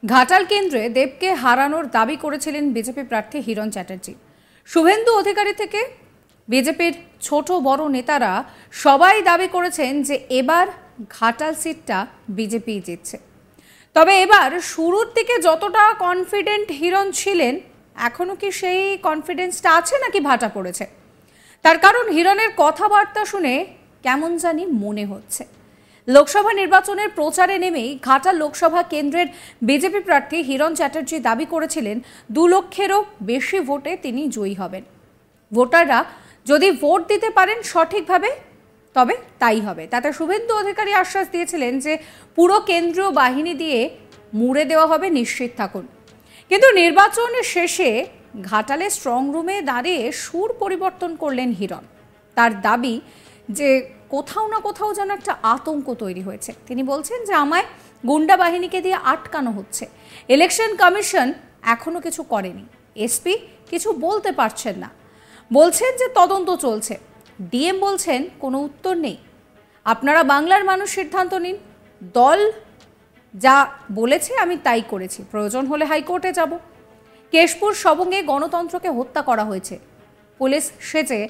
ঘাটাল কেন্দ্রে দেবকে হারানোর দাবি করেছিলেন বিজেপি প্রার্থী হিরণ চ্যাটার্জি। শুভেন্দু অধিকারী থেকে বিজেপির ছোট বড় নেতারা সবাই দাবি করেছেন যে এবার ঘাটাল সিটটা বিজেপি জিতছে। তবে এবার শুরুর দিকে যতটা কনফিডেন্ট হিরণ ছিলেন, এখনো কি সেই কনফিডেন্সটা আছে নাকি ভাটা পড়েছে? তার কারণ হিরণের কথাবার্তা শুনে কেমন জানি মনে হচ্ছে। লোকসভা নির্বাচনের প্রচারে নেমেই ঘাটাল লোকসভা কেন্দ্রের বিজেপি প্রার্থী হিরণ চ্যাটার্জি দাবি করেছিলেন 2 লক্ষেরও বেশি ভোটে তিনি জয়ী হবেন। ভোটাররা যদি ভোট দিতে পারেন সঠিকভাবে তবে তাই হবে। তাতে শুভেন্দু অধিকারী আশ্বাস দিয়েছিলেন যে পুরো কেন্দ্রীয় বাহিনী দিয়ে মুড়ে দেওয়া হবে, নিশ্চিত থাকুন। কিন্তু নির্বাচনের শেষে ঘাটালে স্ট্রং রুমে দাঁড়িয়ে সুর পরিবর্তন করলেন হিরণ। তার দাবি যে কোথাও না কোথাও যেন একটা আতঙ্ক তৈরি হয়েছে। তিনি বলছেন যে আমায় গুন্ডা বাহিনীকে দিয়ে আটকানো হচ্ছে। ইলেকশন কমিশন এখনো কিছু করেনি, এসপি কিছু বলতে পারছেন না, বলছেন যে তদন্ত চলছে। ডিএম বলছেন কোনো উত্তর নেই। আপনারা বাংলার মানুষ সিদ্ধান্ত নিন। দল যা বলেছে আমি তাই করেছি, প্রয়োজন হলে হাইকোর্টে যাব। কেশপুর সবঙ্গে গণতন্ত্রকে হত্যা করা হয়েছে। পুলিশ সেজে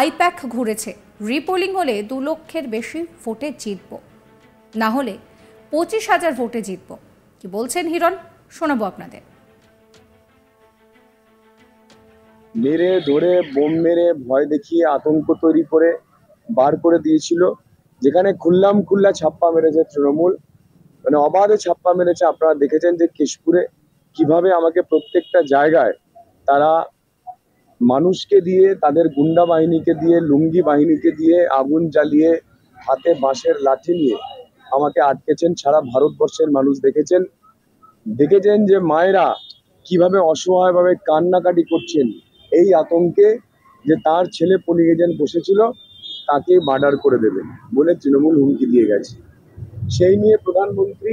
আইপ্যাক ঘুরেছে। রিপোলিং হলে 2 লক্ষের বেশি ভোটে জিতব, না হলে 25,000 ভোটে জিতব। কি বলছেন হিরণ, শোনাবো আপনাদের। মেরে ধরে বোম মেরে ভয় দেখিয়ে আতঙ্ক তৈরি করে বার করে দিয়েছিল। যেখানে খুল্লা ছাপ্পা মেরেছে তৃণমূল, মানে অবাধে ছাপ্পা মেরেছে। আপনারা দেখেছেন যে কেশপুরে কিভাবে আমাকে প্রত্যেকটা জায়গায় তারা মানুষকে দিয়ে, তাদের গুন্ডা বাহিনীকে দিয়ে, লুঙ্গি বাহিনীকে দিয়ে আগুন জ্বালিয়ে হাতে বাঁশের লাঠি নিয়ে আমাকে আটকেছেন। সারা ভারতবর্ষের মানুষ দেখেছেন যে মায়েরা কিভাবে অসহায়ভাবে কান্নাকাটি করছেন এই আতঙ্কে যে তার ছেলে পুলিশ এজেন্ট বসেছিল তাকে মার্ডার করে দেবে বলে তৃণমূল হুমকি দিয়ে গেছে। সেই নিয়ে প্রধানমন্ত্রী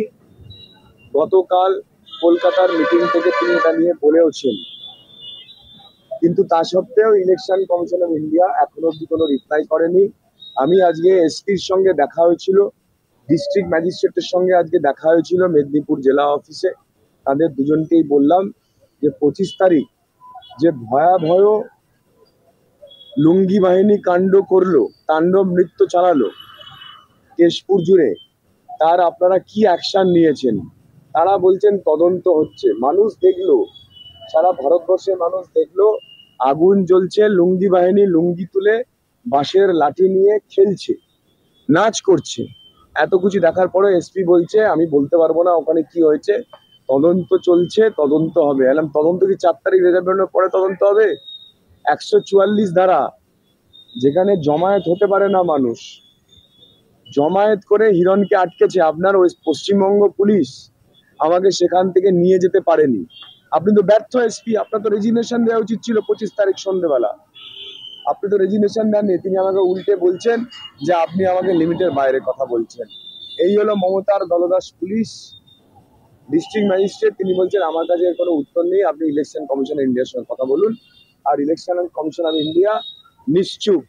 গতকাল কলকাতার মিটিং থেকে তিনি এটা নিয়ে বলেওছেন, কিন্তু তা সত্ত্বেও ইলেকশন কমিশন অফ ইন্ডিয়া এখনো অব্দি কোনো রিপ্লাই করেনি। আমি আজকে এসপির সঙ্গে দেখা হয়েছিল, ডিস্ট্রিক্ট ম্যাজিস্ট্রেটের সঙ্গে আজকে দেখা হয়েছিল মেদিনীপুর জেলা অফিসে। তাদের দুজনকেই বললাম যে 25 তারিখ যে ভয়াবহ লুঙ্গি বাহিনী কাণ্ড করলো, তাণ্ডব নৃত্য চালালো কেশপুর জুড়ে, তার আপনারা কি অ্যাকশন নিয়েছেন? তারা বলছেন তদন্ত হচ্ছে। মানুষ দেখলো, সারা ভারতবর্ষের মানুষ দেখলো আগুন জ্বলছে, লুঙ্গি বাহিনী লুঙ্গি তুলে বাঁশের লাঠি নিয়ে খেলছে, নাচ করছে। এত কিছু দেখার পরে এসপি বলছে আমি বলতে পারবো না ওখানে কি হয়েছে, তদন্ত চলছে, তদন্ত হবে। এলাম তদন্ত কি 4 তারিখ রেজাল্ট বেরোনোর পরে তদন্ত হবে? 144 ধারা, যেখানে জমায়েত হতে পারে না মানুষ, জমায়েত করে হিরণকে আটকেছে। আপনার ওই পশ্চিমবঙ্গ পুলিশ আমাকে সেখান থেকে নিয়ে যেতে পারেনি। আপনি তো ব্যর্থ এসপি, আপনার তো রেজিগনেশন দেওয়া উচিত ছিল 25 তারিখ সন্ধ্যেবেলা। আপনি তো রেজিগনেশন দেননি। তিনি আমাকে উল্টে বলছেন যে আপনি আমাকে লিমিটের বাইরে কথা বলছেন। এই হলো মমতার দলদাস পুলিশ। ডিস্ট্রিক্ট ম্যাজিস্ট্রেট তিনি বলছেন আমার কাছে এর কোনো উত্তর নেই, আপনি ইলেকশন কমিশন অফ ইন্ডিয়ার সঙ্গে কথা বলুন। আর ইলেকশন কমিশন অফ ইন্ডিয়া নিশ্চুপ,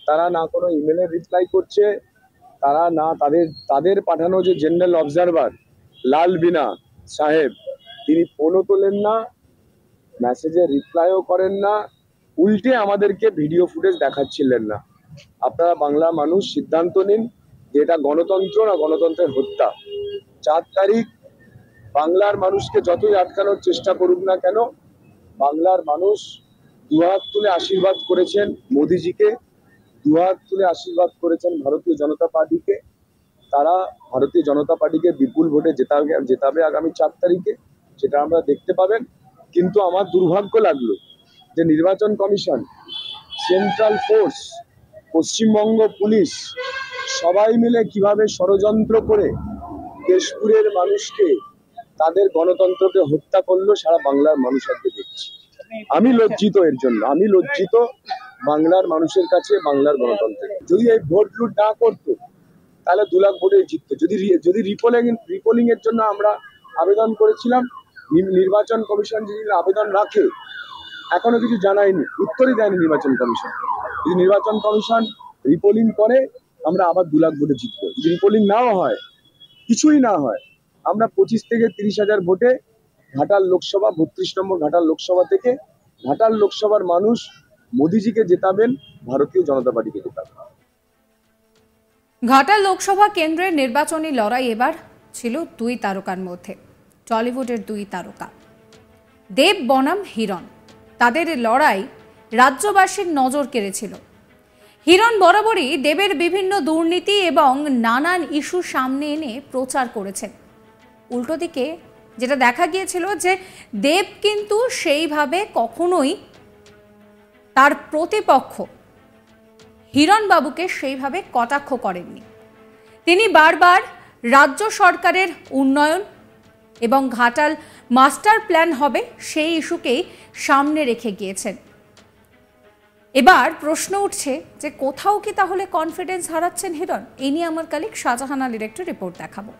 তারা না কোনো ইমেলের রিপ্লাই করছে, তারা না তাদের পাঠানো যে জেনারেল অবজারভার লাল বিনা সাহেব, তিনি ফোনও তোলেন না, মেসেজের রিপ্লাইও করেন না, উল্টে আমাদেরকে ভিডিও ফুটেজ দেখাচ্ছিলেন না। আপনারা বাংলা মানুষ সিদ্ধান্ত নিন যে এটা গণতন্ত্র না গণতন্ত্রের হত্যা। 4 তারিখ বাংলার মানুষকে যতই আটকানোর চেষ্টা করুক না কেন, বাংলার মানুষ দুহাত তুলে আশীর্বাদ করেছেন মোদিজিকে, দুহাত তুলে আশীর্বাদ করেছেন ভারতীয় জনতা পার্টিকে। তারা ভারতীয় জনতা পার্টিকে বিপুল ভোটে জেতাবে আগামী 4 তারিখে, সেটা আমরা দেখতে পাবেন। কিন্তু আমার দুর্ভাগ্য লাগলো যে নির্বাচন commission, central force, Paschimbanga police সবাই মিলে কিভাবে ষড়যন্ত্র করে কেশপুরের মানুষকে, তাদের গণতন্ত্রকে হত্যা করলো সারা বাংলার মানুষ আজকে দেখছে। আমি লজ্জিত এর জন্য, আমি লজ্জিত বাংলার মানুষের কাছে, বাংলার গণতন্ত্রে। যদি এই ভোট লুট না করতো তাহলে 2 লাখ ভোটে জিততো। যদি রিপোলিং এর জন্য আমরা আবেদন করেছিলাম, নির্বাচন কমিশন যদি আবেদন রাখে, এখনো কিছু জানায়নি, উত্তরই দেয়নি নির্বাচন কমিশন। যদি নির্বাচন কমিশন রিপোলিং করে আমরা আবার 2 লাখ ভোটে জিতবো। যদি রিপোলিং নাও হয়, কিছুই না হয়, আমরা 25 থেকে 30,000 ভোটে ঘাটাল লোকসভা 32 নম্বর ঘাটাল লোকসভা থেকে ঘাটাল লোকসভার মানুষ মোদিজিকে জেতাবেন, ভারতীয় জনতা পার্টিকে জেতাবেন। ঘাটাল লোকসভা কেন্দ্রের নির্বাচনী লড়াই এবার ছিল দুই তারকার মধ্যে, টলিউডের দুই তারকা দেব বনাম হিরণ। তাদের লড়াই রাজ্যবাসীর নজর কেড়েছিল। হিরণ বরাবরই দেবের বিভিন্ন দুর্নীতি এবং নানান ইস্যু সামনে এনে প্রচার করেছেন। উল্টো দিকে যেটা দেখা গিয়েছিল যে দেব কিন্তু সেইভাবে কখনোই তার প্রতিপক্ষ হিরণবাবুকে সেইভাবে কটাক্ষ করেননি। তিনি বারবার রাজ্য সরকারের উন্নয়ন এবং ঘাটাল মাস্টার প্ল্যান হবে সেই ইস্যুকেই সামনে রেখে গিয়েছেন। এবার প্রশ্ন উঠছে যে কোথাও কি তাহলে কনফিডেন্স হারাচ্ছেন হিরণ? এই নিয়ে আমার কালিক শাহজাহান আলীর একটি রিপোর্ট দেখাবো।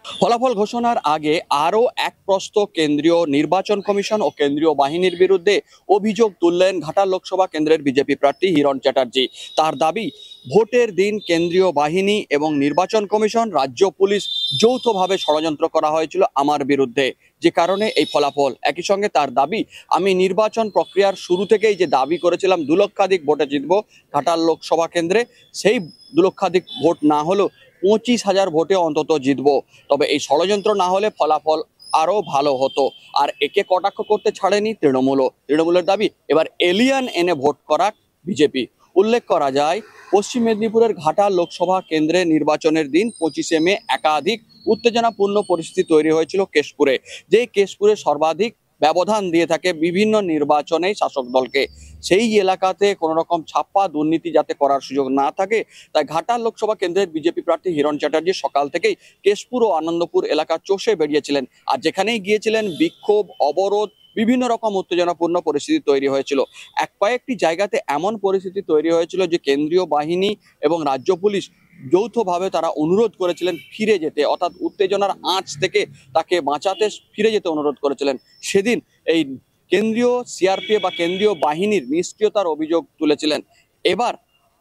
ফলাফল ঘোষণার আগে আরও এক প্রশ্ন কেন্দ্রীয় নির্বাচন কমিশন ও কেন্দ্রীয় বাহিনীর বিরুদ্ধে অভিযোগ তুললেন ঘাটাল লোকসভা কেন্দ্রের বিজেপি প্রার্থী হিরণ চ্যাটার্জি। তার দাবি, ভোটের দিন কেন্দ্রীয় বাহিনী এবং নির্বাচন কমিশন, রাজ্য পুলিশ যৌথভাবে ষড়যন্ত্র করা হয়েছিল আমার বিরুদ্ধে, যে কারণে এই ফলাফল। একই সঙ্গে তার দাবি, আমি নির্বাচন প্রক্রিয়ার শুরু থেকেই যে দাবি করেছিলাম 2 লক্ষাধিক ভোটে জিতব ঘাটাল লোকসভা কেন্দ্রে, সেই 2 লক্ষাধিক ভোট না হলেও 25,000 ভোটে অন্তত জিতবো। তবে এই ষড়যন্ত্র না হলে ফলাফল আরো ভালো হতো। আর একে কটাক্ষ করতে ছাড়েনি তৃণমূলের দাবি এবার এলিয়ান এনে ভোট করা বিজেপি। উল্লেখ করা যায়, পশ্চিম মেদিনীপুরের ঘাটাল লোকসভা কেন্দ্রে নির্বাচনের দিন 25শে মে একাধিক উত্তেজনাপূর্ণ পরিস্থিতি তৈরি হয়েছিল কেশপুরে, যে কেশপুরে সর্বাধিক ব্যবধান দিয়ে থাকে বিভিন্ন নির্বাচনে শাসক দলকে। সেই এলাকাতে কোনো রকম ছাপ্পা দুর্নীতি যাতে করার সুযোগ না থাকে, তাই ঘাটাল লোকসভা কেন্দ্রের বিজেপি প্রার্থী হিরণ চ্যাটার্জি সকাল থেকেই কেশপুর ও আনন্দপুর এলাকা চষে বেরিয়েছিলেন। আর যেখানেই গিয়েছিলেন বিক্ষোভ, অবরোধ, বিভিন্ন রকম উত্তেজনাপূর্ণ পরিস্থিতি তৈরি হয়েছিল। কয়েকটি জায়গাতে এমন পরিস্থিতি তৈরি হয়েছিল যে কেন্দ্রীয় বাহিনী এবং রাজ্য পুলিশ যৌথভাবে তারা অনুরোধ করেছিলেন ফিরে যেতে, অর্থাৎ উত্তেজনার আঁচ থেকে তাকে বাঁচাতে ফিরে যেতে অনুরোধ করেছিলেন। সেদিন এই কেন্দ্রীয় সিআরপিএফ বা কেন্দ্রীয় বাহিনীর নিষ্ক্রিয়তার অভিযোগ তুলেছিলেন। এবার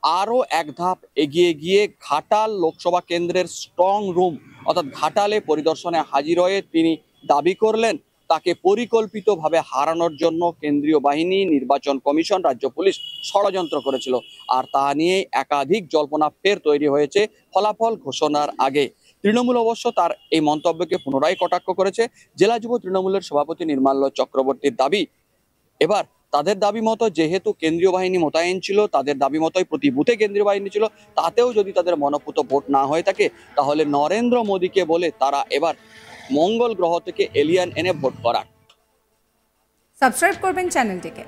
আরও এক ধাপ এগিয়ে গিয়ে ঘাটাল লোকসভা কেন্দ্রের স্ট্রং রুম অর্থাৎ ঘাটালে পরিদর্শনে হাজির হয়ে তিনি দাবি করলেন তাকে পরিকল্পিতভাবে হারানোর জন্য কেন্দ্রীয় বাহিনী, নির্বাচন কমিশন, রাজ্য পুলিশ ষড়যন্ত্র করেছিল। আর তা নিয়ে একাধিক জল্পনা ফের তৈরি হয়েছে ফলাফল ঘোষণার আগে। তৃণমূল অবশ্য তার এই মন্তব্যকে পুনরায় কটাক্ষ করেছে। জেলা যুব তৃণমূলের সভাপতি নির্মাল্য চক্রবর্তীর দাবি, এবার তাদের দাবি মতো যেহেতু কেন্দ্রীয় বাহিনী মোতায়েন ছিল, তাদের দাবি মতোই প্রতি বুথে কেন্দ্রীয় বাহিনী ছিল, তাতেও যদি তাদের মনপুত ভোট না হয়ে থাকে, তাহলে নরেন্দ্র মোদীকে বলে তারা এবার মঙ্গল গ্রহ থেকে এলিয়ান এনে ভোট করাক। সাবস্ক্রাইব করবেন চ্যানেলটিকে।